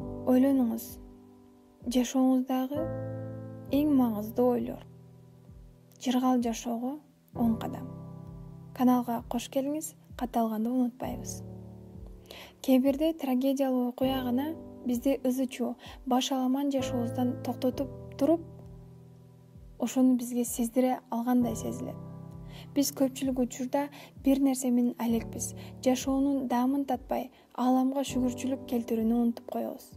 Ойлонуңуз, жашооңуздагы эң маңыздуу ойлор. Жыргал жашоого 10 кадам. Каналга кош келиңиз, катталганды унутпайбыз. Кээ бирде трагедиялуу окуя гана бизди ызы-чуу, баш аламан жашообуздан токтотуп туруп, ошону бизге сездире алгандай сезилет. Биз көпчүлүк учурда бир нерсе менен алекпиз. Жашоонун даамын татпай, ааламга шүгүрчүлүк келтирүүнү унутуп коебуз.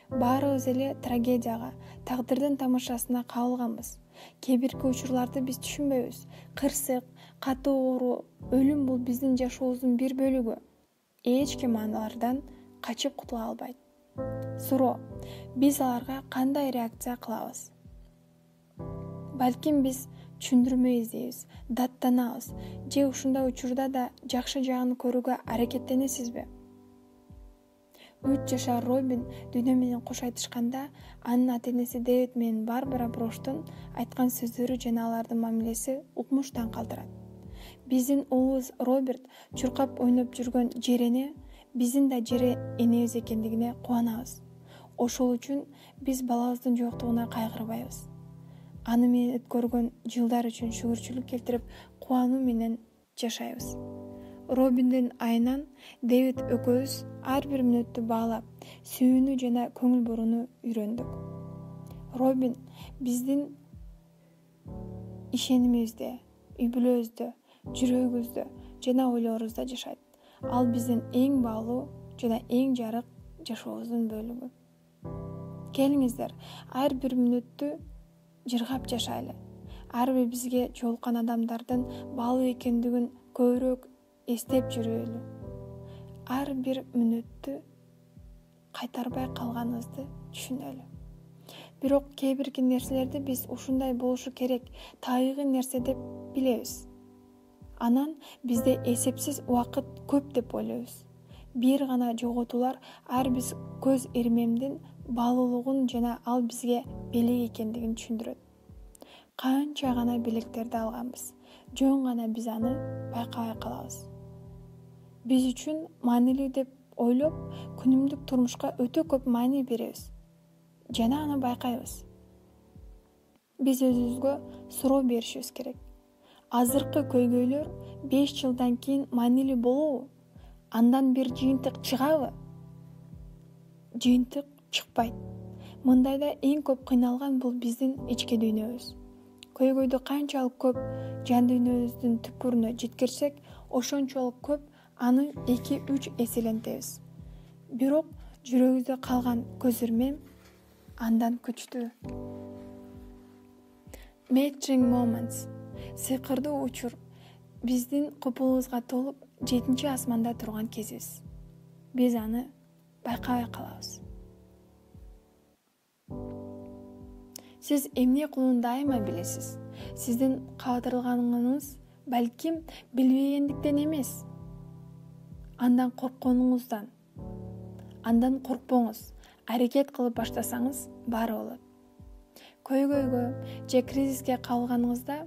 Баарыбыз эле трагедияга, тагдырдын тамашасына кабылганбыз. Кээ бирки учурларды биз түшүнбөйбүз. Кырсык, катуу оору, өлүм бул биздин жашообуздун бир бөлүгү. Эч ким алардан качып кутула албайт. Суроо: биз аларга кандай реакция кылабыз? Балким биз түшүндүрмө издейбиз, даттанабыз, же ушундай учурда да жакшы жагын көрүүгө аракеттенесизби? 3 жашар Робин дүйнө менен кош айтышканда, анын ата-энеси Дэвид менен Барбара Броштун айткан сөздөрү жана алардын мамилеси укмуштан калтырат. Биздин уулубуз Роберт чуркап ойноп жүргөн жерене биздин да жере энебиз экендигине кубанабыз. Ошол үчүн биз балабыздын жоктугуна кайгырбайбыз. Аны менен өткөргөн жылдар үчүн шүгүрчүлүк келтирип, кубануу менен жашайбыз. Робиндин айынан Дэвид экөөбүз ар бир мүнөттү баалап, сүйүүнү жана көңүл бурууну үйрөндүк. Робин биздин ишенимибизде, үй бүлөбүздө, жүрөгүбүздө жана ойлорубузда жашайт. Ал биздин эң баалуу жана эң жарык жашообуздун бөлүгү. Келиңиздер, ар бир мүнөттү жыргап жашайлы. Ар бир бизге жолуккан адамдардын баалуу экендигин көбүрөөк эстеп жүрөлү. Ар бир мүнөттү кайтарбай калганыбызды түшүнөлү. Бирок кээ бирки нерселерди биз ушундай болушу керек, табигый нерсе деп билебиз. Анан бизде эсепсиз убакыт көп деп ойлойбуз. Бир гана жоготуулар ар биз көз ирмемдин баалуулугун жана ал бизге белек экендигин түшүндүрөт. Канча гана белектерди алганбыз, жөн гана биз аны байкабай калабыз. Биз үчүн маанилүү деп ойлоп, күнүмдүк турмушка өтө көп маани беребиз жана аны байкайбыз. Биз өзүбүзгө суроо беришибиз керек. Азыркы көйгөйлөр 5 жылдан кийин маанилүү болобу? Андан бир жыйынтык чыгабы? Жыйынтык чыкпайт. Мындайда эң көп кыйналган бул биздин ички дүйнөбүз. Көйгөйдү канчалык көп жан дүйнөбүздүн түпкүрүнө жеткирсек, ошончолук көп аны 2-3 эселентебиз. Бирок жүрөгүбүздө калган көз ирмем андан күчтүү. Magic moments, сыйкырдуу учур биздин купулубузга толуп 7 асманда турган кезибиз. Биз аны байкабай калабыз. Сиз эмне кылууну дайыма билесиз. Сиздин каадырылганыңыз балким билбегендиктен эмес, андан коркконуңуздан. Андан коркпоңуз. Аракет кылып баштасаңыз, баары болот. Көйгөйгө же кризиске кабылганыңызда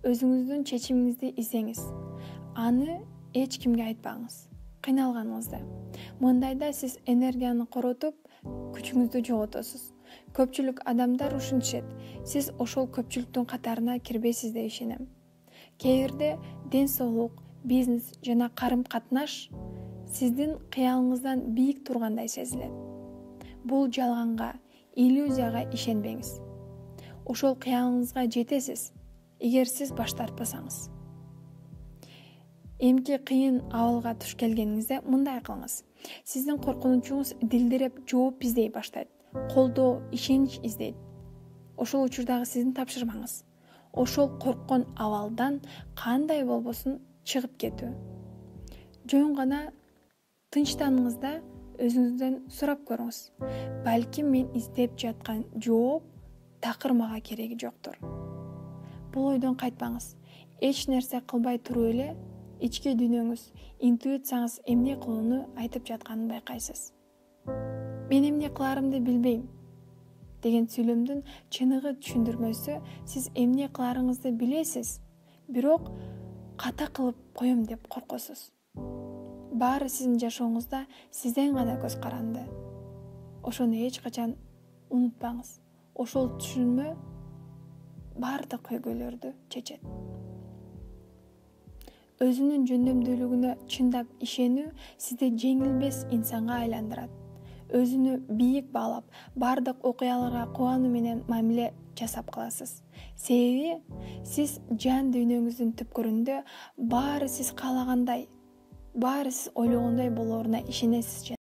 өзүңүздүн чечимиңизди издеңиз. Аны эч кимге айтпаңыз. Кыйналганыңызда. Мындайда сиз энергияны коротуп, күчүңүздү жоготосуз. Көпчүлүк адамдар ушинтишет. Сиз ошол көпчүлүктүн катарына кирбейсиз деп ишенем. Кээ бирде ден соолук, бизнес жана карым-катнаш сиздин кыялыңыздан бийик тургандай сезилет. Бул жалганга, иллюзияга ишенбеңиз. Ошол кыялыңызга жетесиз, эгер сиз баш тартпасаңыз. Эмки кыйын абалга туш келгениңизде мындай кылыңыз. Сиздин коркунучуңуз дилдиреп жооп издей баштайт. Колдоо, ишенич издейт. Ошол учурдагы сиздин тапшырмаңыз. Ошол корккон абалдан кандай болбосун чыгып кетүү. Жөн гана тынчтаныңызда өзүңүздөн сурап көрүңүз. Балким мен издеп жаткан жооп такыр мага кереги жоктур. Бул ойдон кайтпаңыз. Эч нерсе кылбай туруп эле ички дүйнөңүз, интуицияңыз эмне кылууну айтып жатканын байкайсыз. Мен эмне кыларымды билбейм деген сүйлөмдүн чыныгы түшүндүрмөсү сиз эмне кыларыңызды билесиз, бирок ката кылып коем деп коркосуз. Баары сиздин жашооңузда сизден гана көз каранды. ошону эч качан унутпаңыз. Ошол түшүнмө бардык көйгөйлөрдү чечет. Өзүнүн жөндөмдүүлүгүнө чындап ишенүү сизди жеңилбес инсанга айландырат. Өзүнү бийик баалап, бардык окуяларга кубануу менен мамиле жасап каласыз. Себеби сиз жан дүйнөңүздүн түпкүрүндө баары сиз каалагандай, баары сиз ойлогондой болоруна ишенесиз.